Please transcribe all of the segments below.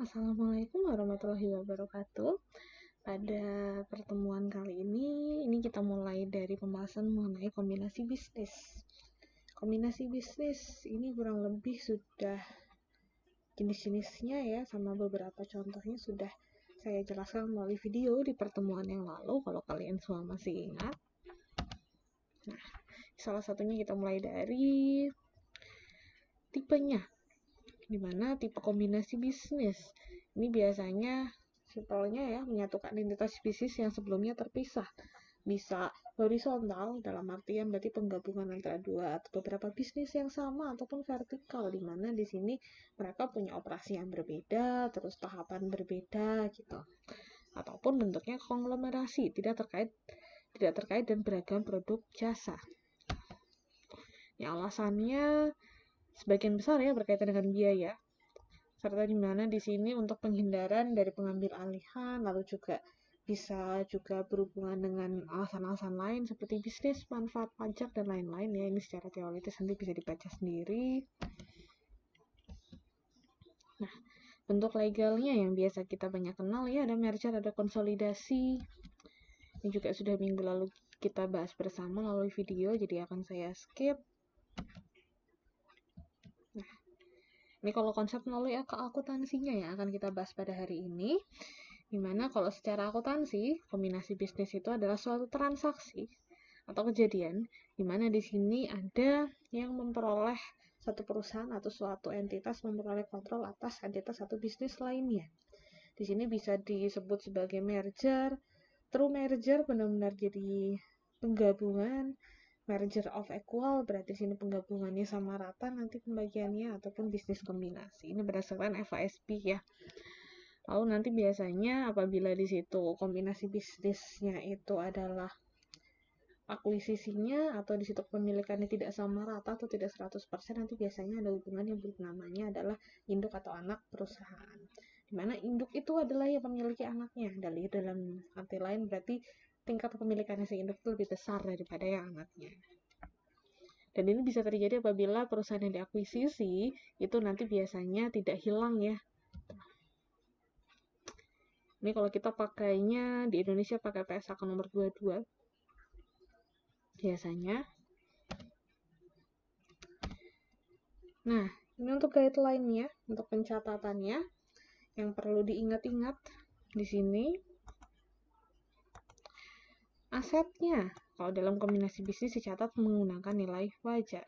Assalamualaikum warahmatullahi wabarakatuh. Pada pertemuan kali ini kita mulai dari pembahasan mengenai kombinasi bisnis. Kombinasi bisnis ini kurang lebih sudah jenis-jenisnya ya, sama beberapa contohnya sudah saya jelaskan melalui video di pertemuan yang lalu, kalau kalian semua masih ingat. Nah, salah satunya kita mulai dari tipenya, dimana tipe kombinasi bisnis ini biasanya simpelnya ya menyatukan entitas bisnis yang sebelumnya terpisah, bisa horizontal dalam artian berarti penggabungan antara dua atau beberapa bisnis yang sama, ataupun vertikal dimana di sini mereka punya operasi yang berbeda, terus tahapan berbeda gitu, ataupun bentuknya konglomerasi tidak terkait dan beragam produk jasa. Ya, alasannya sebagian besar ya berkaitan dengan biaya, serta di mana di sini untuk penghindaran dari pengambil alihan, lalu juga bisa juga berhubungan dengan alasan-alasan lain seperti bisnis, manfaat pajak, dan lain-lain ya. Ini secara teoritis nanti bisa dibaca sendiri. Nah, bentuk legalnya yang biasa kita banyak kenal ya, ada merger, ada konsolidasi. Ini juga sudah minggu lalu kita bahas bersama melalui video, jadi akan saya skip. Nah, ini kalau konsep melalui akuntansinya ya akan kita bahas pada hari ini. Dimana kalau secara akuntansi, kombinasi bisnis itu adalah suatu transaksi atau kejadian dimana di sini ada yang memperoleh satu perusahaan atau suatu entitas memperoleh kontrol atas entitas satu bisnis lainnya. Di sini bisa disebut sebagai merger, true merger benar-benar jadi penggabungan, merger of equal berarti sini penggabungannya sama rata nanti pembagiannya, ataupun bisnis kombinasi. Ini berdasarkan FASB ya. Lalu nanti biasanya apabila di situ kombinasi bisnisnya itu adalah akuisisinya atau di situ kepemilikannya tidak sama rata atau tidak 100%, nanti biasanya ada hubungan yang namanya adalah induk atau anak perusahaan. Dimana induk itu adalah yang memiliki anaknya. Dalam arti lain berarti tingkat kepemilikannya si induk itu lebih besar daripada yang anaknya. Dan ini bisa terjadi apabila perusahaan yang diakuisisi itu nanti biasanya tidak hilang ya. Ini kalau kita pakainya di Indonesia pakai PSAK nomor 22 biasanya. Nah, ini untuk guideline-nya, untuk pencatatannya yang perlu diingat-ingat di sini. Asetnya, kalau dalam kombinasi bisnis dicatat menggunakan nilai wajar.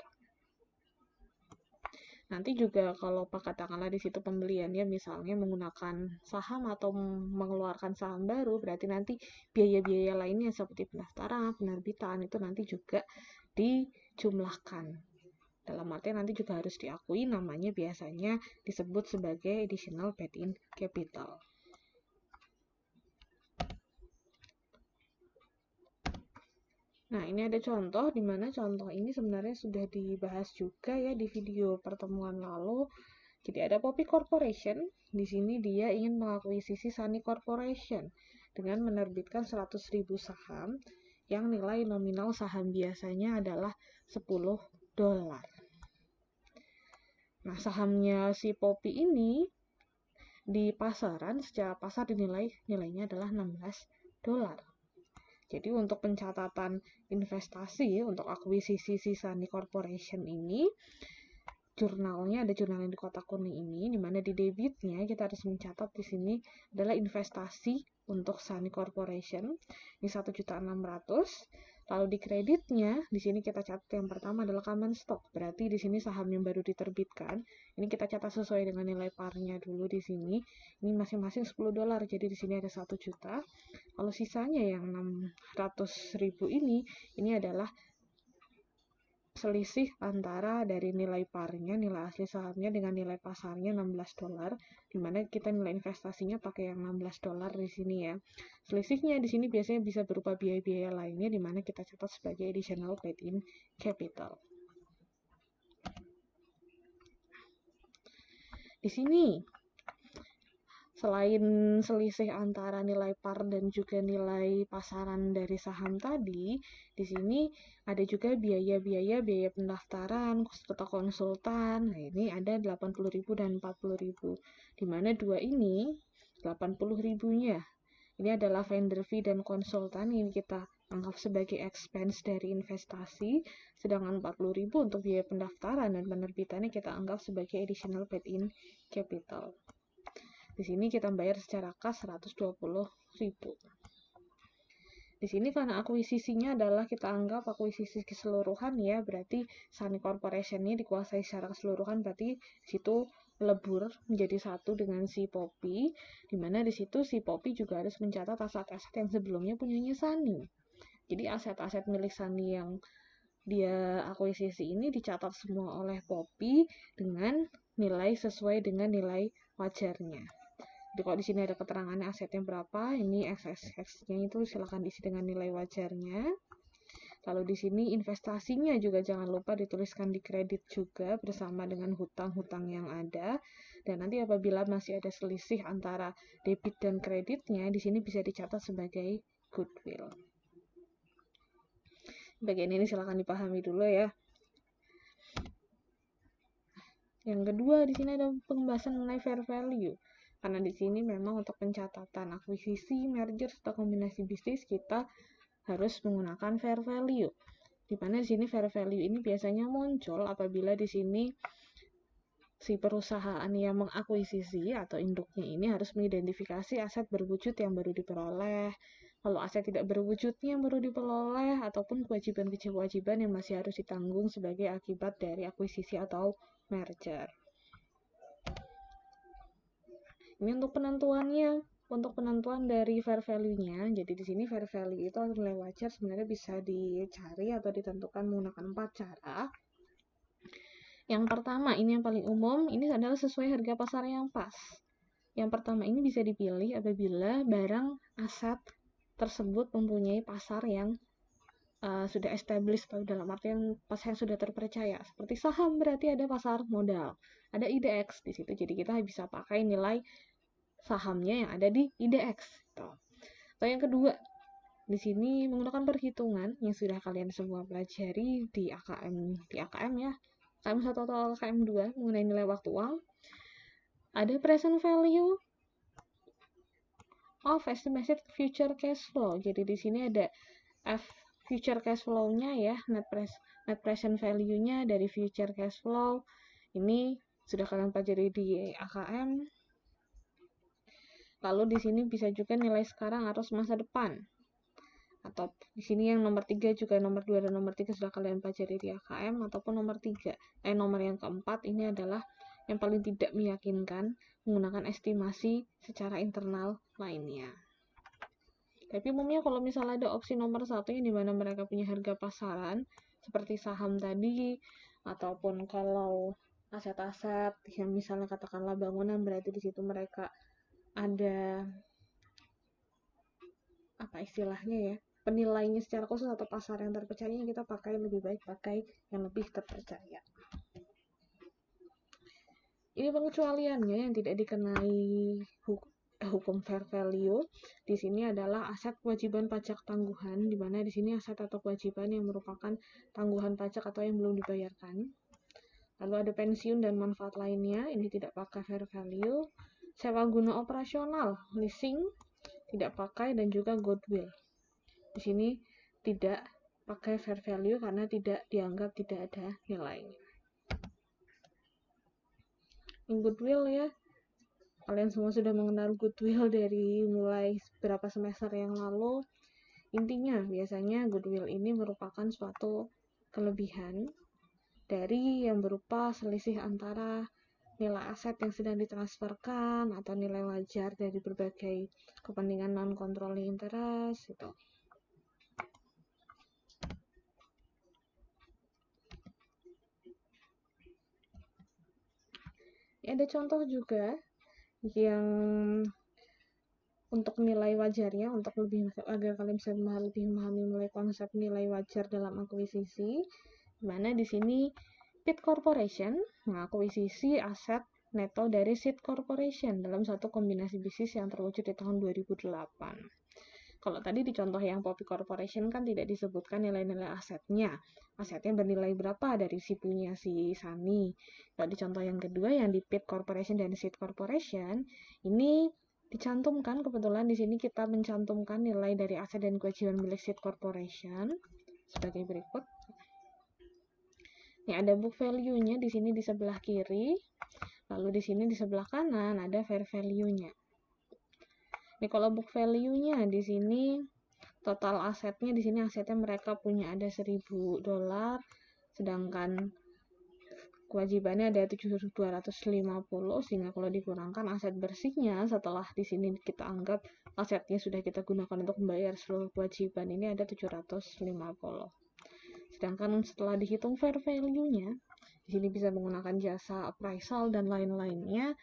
Nanti juga kalau katakanlah di situ pembeliannya misalnya menggunakan saham atau mengeluarkan saham baru, berarti nanti biaya-biaya lainnya seperti pendaftaran, penerbitan itu nanti juga dijumlahkan. Dalam artian nanti juga harus diakui namanya biasanya disebut sebagai additional paid-in capital. Nah, ini ada contoh, di mana contoh ini sebenarnya sudah dibahas juga ya di video pertemuan lalu. Jadi ada Poppy Corporation, di sini dia ingin mengakuisisi Sunny Corporation dengan menerbitkan 100.000 saham yang nilai nominal saham biasanya adalah $10. Nah, sahamnya si Poppy ini di pasaran secara pasar nilainya adalah $16. Jadi untuk pencatatan investasi untuk akuisisi si Sunny Corporation ini, jurnalnya ada jurnal yang di kotak kuning ini, di mana di debitnya kita harus mencatat di sini adalah investasi untuk Sunny Corporation ini 1.600.000. Lalu di kreditnya di sini kita catat yang pertama adalah common stock, berarti di sini saham yang baru diterbitkan. Ini kita catat sesuai dengan nilai parnya dulu di sini. Ini masing-masing $10, jadi di sini ada 1 juta. Kalau sisanya yang 600.000 ini adalah selisih antara dari nilai parnya, nilai asli sahamnya dengan nilai pasarnya $16, dimana kita nilai investasinya pakai yang $16 di sini ya. Selisihnya di sini biasanya bisa berupa biaya-biaya lainnya, dimana kita catat sebagai additional paid-in capital. Di sini selain selisih antara nilai par dan juga nilai pasaran dari saham tadi, di sini ada juga biaya pendaftaran, serta konsultan. Nah, ini ada 80.000 dan 40.000. Di mana dua ini 80.000-nya ini adalah vendor fee dan konsultan yang kita anggap sebagai expense dari investasi, sedangkan 40.000 untuk biaya pendaftaran dan penerbitannya kita anggap sebagai additional paid-in capital. Di sini kita bayar secara kas 120.000. Di sini karena akuisisinya adalah kita anggap akuisisi keseluruhan ya, berarti Sunny Corporation-nya dikuasai secara keseluruhan, berarti di situ lebur menjadi satu dengan si Poppy, di mana di situ si Poppy juga harus mencatat aset-aset yang sebelumnya punyanya Sunny. Jadi aset-aset milik Sunny yang dia akuisisi ini dicatat semua oleh Poppy dengan nilai sesuai dengan nilai wajarnya. Jadi kalau di sini ada keterangannya asetnya berapa, ini XXX-nya itu silakan diisi dengan nilai wajarnya. Lalu di sini investasinya juga jangan lupa dituliskan di kredit juga bersama dengan hutang-hutang yang ada. Dan nanti apabila masih ada selisih antara debit dan kreditnya, di sini bisa dicatat sebagai goodwill. Bagian ini silakan dipahami dulu ya. Yang kedua, di sini ada pembahasan mengenai fair value. Karena di sini memang untuk pencatatan akuisisi, merger, atau kombinasi bisnis kita harus menggunakan fair value. Di mana di sini fair value ini biasanya muncul apabila di sini si perusahaan yang mengakuisisi atau induknya ini harus mengidentifikasi aset berwujud yang baru diperoleh, kalau aset tidak berwujudnya yang baru diperoleh, ataupun kewajiban-kewajiban yang masih harus ditanggung sebagai akibat dari akuisisi atau merger. Ini untuk penentuannya, untuk penentuan dari fair value-nya. Jadi di sini fair value itu nilai wajar sebenarnya bisa dicari atau ditentukan menggunakan 4 cara. Yang pertama, ini yang paling umum, ini adalah sesuai harga pasar yang pas. Yang pertama ini bisa dipilih apabila barang aset tersebut mempunyai pasar yang sudah established, atau dalam artian pasar yang sudah terpercaya. Seperti saham berarti ada pasar modal, ada IDX di situ. Jadi kita bisa pakai nilai sahamnya yang ada di IDX. Atau yang kedua, di sini menggunakan perhitungan yang sudah kalian semua pelajari di AKM ya, AKM 1 atau AKM 2 mengenai nilai waktu uang. Ada present value of estimated future cash flow. Jadi di sini ada future cash flow-nya ya, net present value-nya dari future cash flow. Ini sudah kalian pelajari di AKM. Lalu di sini bisa juga nilai sekarang arus masa depan. Atau di sini yang nomor 3 juga nomor 2 dan nomor 3 sudah kalian pelajari di AKM, ataupun nomor yang keempat ini adalah yang paling tidak meyakinkan, menggunakan estimasi secara internal lainnya. Tapi umumnya kalau misalnya ada opsi nomor 1 yang dimana mereka punya harga pasaran seperti saham tadi, ataupun kalau aset-aset yang misalnya katakanlah bangunan, berarti di situ mereka ada apa istilahnya ya, penilainya secara khusus atau pasar yang terpercaya, kita lebih baik pakai yang lebih terpercaya. Ini pengecualiannya yang tidak dikenai hukum fair value. Di sini adalah aset kewajiban pajak tangguhan, di mana di sini aset atau kewajiban yang merupakan tangguhan pajak atau yang belum dibayarkan. Lalu ada pensiun dan manfaat lainnya, ini tidak pakai fair value. Sewa guna operasional, leasing, tidak pakai, dan juga goodwill. Di sini tidak pakai fair value karena tidak dianggap tidak ada nilainya. Goodwill ya, kalian semua sudah mengenal goodwill dari mulai beberapa semester yang lalu. Intinya biasanya goodwill ini merupakan suatu kelebihan dari yang berupa selisih antara nilai aset yang sedang ditransferkan atau nilai wajar dari berbagai kepentingan non-controlling interest gitu. Ada contoh juga yang untuk nilai wajarnya, untuk agar kalian bisa lebih memahami mulai konsep nilai wajar dalam akuisisi, dimana di sini Pitt Corporation mengakuisisi aset neto dari seed corporation dalam satu kombinasi bisnis yang terwujud di tahun 2008. Kalau tadi di contoh yang Poppy Corporation kan tidak disebutkan nilai-nilai asetnya. Asetnya bernilai berapa dari si punya si Sani. Kalau di contoh yang kedua yang di Pitt Corporation dan Seed Corporation, ini dicantumkan, kebetulan di sini kita mencantumkan nilai dari aset dan kewajiban milik Seed Corporation sebagai berikut. Ini ada book value-nya di sini di sebelah kiri, lalu di sini di sebelah kanan ada fair value-nya. Ini kalau book value-nya di sini total asetnya di sini asetnya mereka punya ada $1.000, sedangkan kewajibannya ada 250, sehingga kalau dikurangkan aset bersihnya setelah di sini kita anggap asetnya sudah kita gunakan untuk membayar seluruh kewajiban ini ada 750. Sedangkan setelah dihitung fair value-nya, di sini bisa menggunakan jasa appraisal dan lain-lainnya.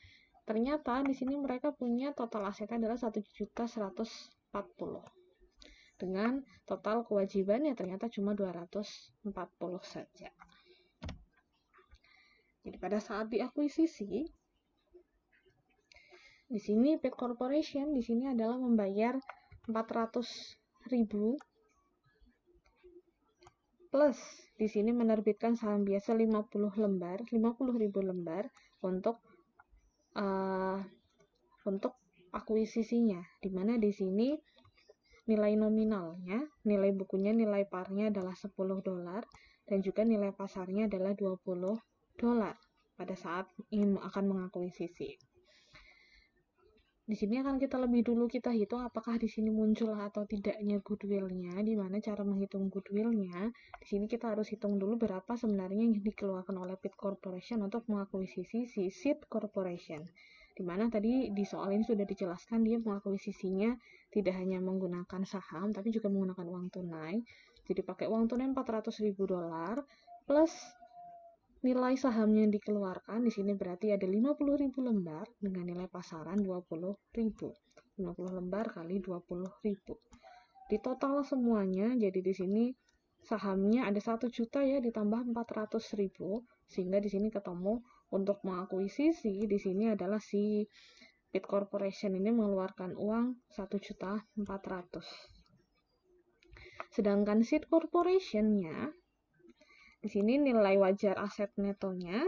Ternyata di sini mereka punya total asetnya adalah 1.140 dengan total kewajibannya ternyata cuma 240 saja. Jadi pada saat diakuisisi, di sini Pitt Corporation di sini adalah membayar 400.000 plus di sini menerbitkan saham biasa 50.000 lembar untuk akuisisinya, di mana di sini nilai nominalnya, nilai bukunya, nilai parnya adalah $10 dan juga nilai pasarnya adalah $20 pada saat akan mengakuisisi. Di sini akan kita lebih dulu kita hitung apakah di sini muncul atau tidaknya goodwill-nya. Di mana cara menghitung goodwill-nya? Di sini kita harus hitung dulu berapa sebenarnya yang dikeluarkan oleh Pitt Corporation untuk mengakuisisi si Seed Corporation. Di mana tadi di soal ini sudah dijelaskan dia mengakuisisinya tidak hanya menggunakan saham tapi juga menggunakan uang tunai. Jadi pakai uang tunai $400.000 plus nilai sahamnya yang dikeluarkan di sini berarti ada 50.000 lembar dengan nilai pasaran 20.000. 50 lembar kali 20.000. Di total semuanya jadi di sini sahamnya ada 1 juta ya ditambah 400.000 sehingga di sini ketemu untuk mengakuisisi di sini adalah si Pitt Corporation ini mengeluarkan uang 1.400.000. Sedangkan Seed Corporation-nya di sini nilai wajar aset netonya,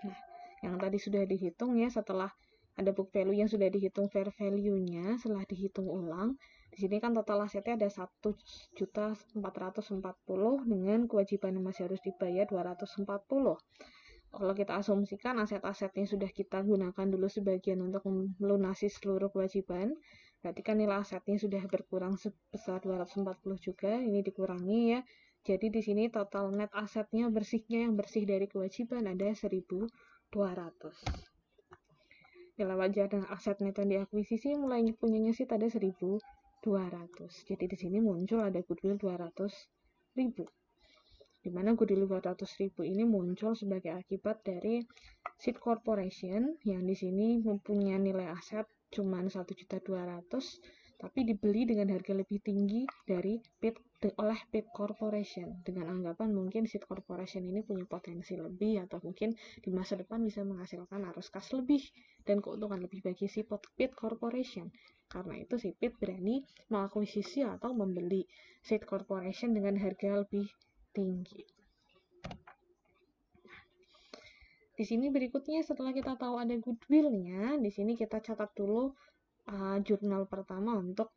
nah, yang tadi sudah dihitung ya setelah ada book value yang sudah dihitung fair value-nya, setelah dihitung ulang, di sini kan total asetnya ada 1.440 dengan kewajiban yang masih harus dibayar 240. Kalau kita asumsikan aset-asetnya sudah kita gunakan dulu sebagian untuk melunasi seluruh kewajiban, berarti kan nilai asetnya sudah berkurang sebesar 240 juga, ini dikurangi ya. Jadi di sini total net asetnya bersihnya yang bersih dari kewajiban ada 1.200. Nilai wajar dan aset net yang diakuisisi mulai punyanya sih ada 1.200. Jadi di sini muncul ada goodwill 200.000. Di mana goodwill 200.000 ini muncul sebagai akibat dari Seed Corporation yang di sini mempunyai nilai aset cuma 1.200.000 tapi dibeli dengan harga lebih tinggi oleh Pitt Corporation dengan anggapan mungkin Seed Corporation ini punya potensi lebih atau mungkin di masa depan bisa menghasilkan arus kas lebih dan keuntungan lebih bagi si Pitt Corporation. Karena itu si Pitt berani mengakuisisi atau membeli Seed Corporation dengan harga lebih tinggi. Di sini berikutnya setelah kita tahu ada goodwill-nya, di sini kita catat dulu jurnal pertama untuk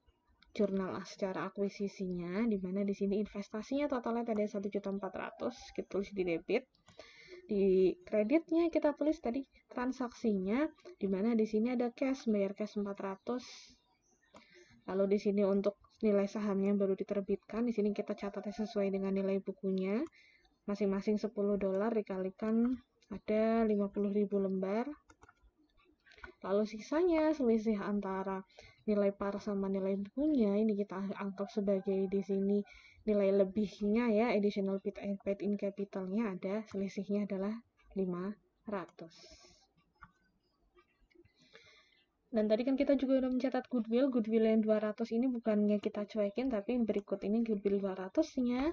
jurnal secara akuisisinya, di mana di sini investasinya totalnya tadi 1.400.000, kita tulis di debit. Di kreditnya kita tulis tadi transaksinya, di mana di sini ada cash, bayar cash 400. Lalu di sini untuk nilai sahamnya baru diterbitkan, di sini kita catatnya sesuai dengan nilai bukunya, masing-masing $10 dikalikan ada 50.000 lembar. Lalu sisanya selisih antara nilai par sama nilai bukunya ini kita anggap sebagai di sini nilai lebihnya ya, additional paid in capital-nya ada, selisihnya adalah 500. Dan tadi kan kita juga udah mencatat goodwill yang 200 ini bukannya kita cuekin tapi berikut ini goodwill 200-nya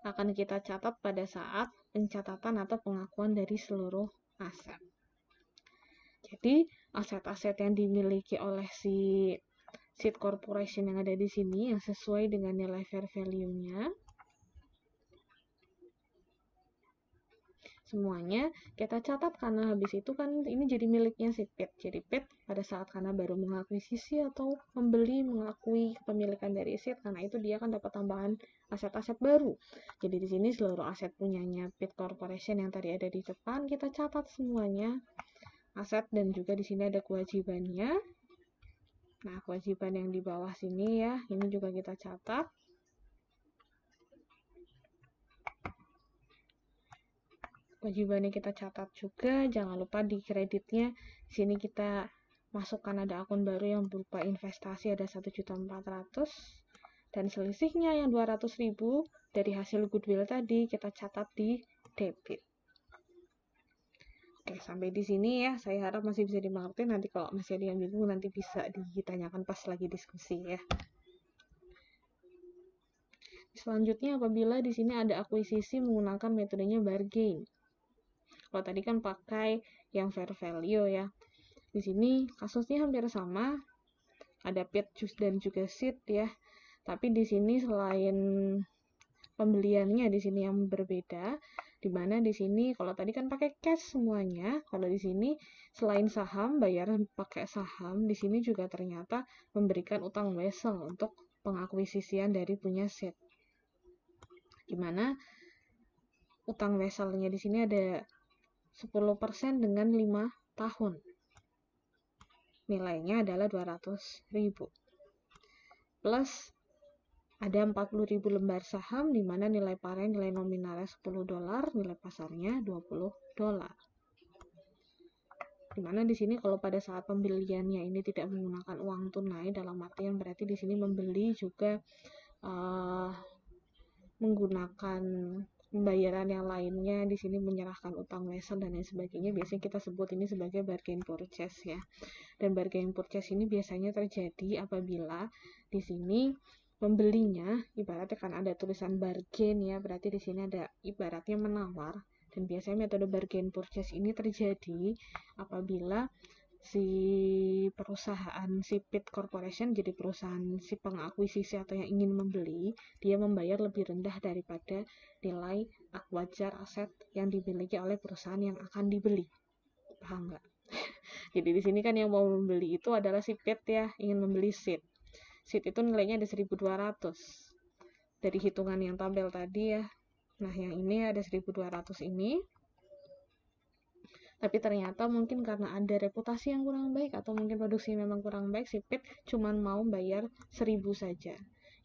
akan kita catat pada saat pencatatan atau pengakuan dari seluruh aset. Jadi aset-aset yang dimiliki oleh si seed corporation yang ada di sini yang sesuai dengan nilai fair value-nya, semuanya kita catat, karena habis itu kan ini jadi miliknya si Pit. Jadi Pit pada saat karena baru mengakuisisi atau mengakui kepemilikan dari seed, karena itu dia akan dapat tambahan aset-aset baru. Jadi di sini seluruh aset punyanya Pit Corporation yang tadi ada di depan kita catat semuanya aset, dan juga di sini ada kewajibannya. Nah, kewajiban yang di bawah sini ya, ini juga kita catat. Kewajibannya kita catat juga, jangan lupa di kreditnya. Di sini kita masukkan ada akun baru yang berupa investasi ada 1.400.000 dan selisihnya yang 200.000 dari hasil goodwill tadi kita catat di debit. Oke, sampai di sini ya. Saya harap masih bisa dimengerti. Nanti kalau masih ada yang bingung nanti bisa ditanyakan pas lagi diskusi ya. Selanjutnya apabila di sini ada akuisisi menggunakan metodenya bargain. Kalau tadi kan pakai yang fair value ya. Di sini kasusnya hampir sama. Ada Pit dan juga seed ya. Tapi di sini selain pembeliannya di sini yang berbeda, di mana di sini kalau tadi kan pakai cash semuanya, kalau di sini selain saham bayar pakai saham, di sini juga ternyata memberikan utang wesel untuk pengakuisisian dari punya seed. Di mana utang weselnya di sini ada 10% dengan 5 tahun. Nilainya adalah 200.000. Plus ada 40.000 lembar saham di mana nilai parnya, nilai nominalnya $10, nilai pasarnya $20. Di mana di sini kalau pada saat pembeliannya ini tidak menggunakan uang tunai, dalam artian berarti di sini membeli juga menggunakan pembayaran yang lainnya, di sini menyerahkan utang wesel dan lain sebagainya, biasanya kita sebut ini sebagai bargain purchase ya. Dan bargain purchase ini biasanya terjadi apabila di sini pembelinya ibaratnya kan ada tulisan bargain ya, berarti di sini ada ibaratnya menawar. Dan biasanya metode bargain purchase ini terjadi apabila si perusahaan, si Pit Corporation, jadi perusahaan si pengakuisisi atau yang ingin membeli, dia membayar lebih rendah daripada nilai wajar aset yang dimiliki oleh perusahaan yang akan dibeli. Paham nggak? Jadi di sini kan yang mau membeli itu adalah si Pit ya, ingin membeli seed. Seed itu nilainya ada 1.200 dari hitungan yang tabel tadi ya. Nah, yang ini ada 1.200 ini. Tapi ternyata mungkin karena ada reputasi yang kurang baik atau mungkin produksi memang kurang baik, si Pit cuman mau bayar 1.000 saja.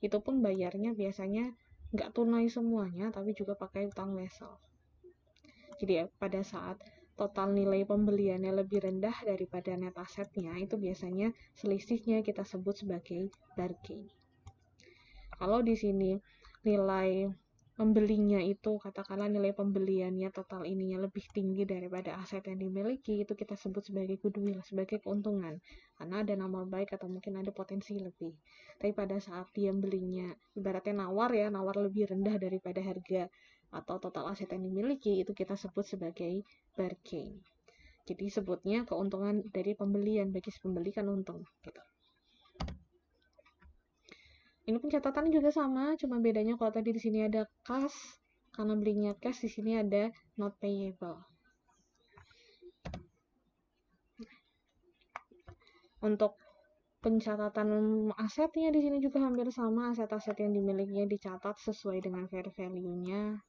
Itu pun bayarnya biasanya nggak tunai semuanya, tapi juga pakai utang wesel. Jadi pada saat total nilai pembeliannya lebih rendah daripada net asetnya, itu biasanya selisihnya kita sebut sebagai bargain. Kalau di sini nilai pembelinya itu, katakanlah nilai pembeliannya total ininya lebih tinggi daripada aset yang dimiliki, itu kita sebut sebagai goodwill, sebagai keuntungan, karena ada nama baik atau mungkin ada potensi lebih. Tapi pada saat dia belinya ibaratnya nawar ya, nawar lebih rendah daripada harga atau total aset yang dimiliki, itu kita sebut sebagai bargain. Jadi sebutnya keuntungan dari pembelian, bagi si pembeli kan untung gitu. Ini pencatatan juga sama, cuma bedanya kalau tadi di sini ada cash, karena belinya cash, di sini ada not payable. Untuk pencatatan asetnya di sini juga hampir sama, aset-aset yang dimilikinya dicatat sesuai dengan fair value-nya.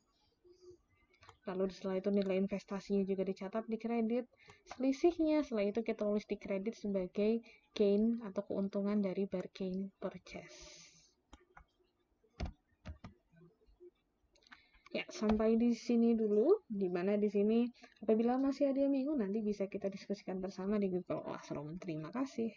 Lalu setelah itu nilai investasinya juga dicatat di kredit. Selisihnya setelah itu kita tulis di kredit sebagai gain atau keuntungan dari bargain purchase. Ya, sampai di sini dulu, dimana di sini apabila masih ada yang bingung nanti bisa kita diskusikan bersama di Google Classroom. Terima kasih.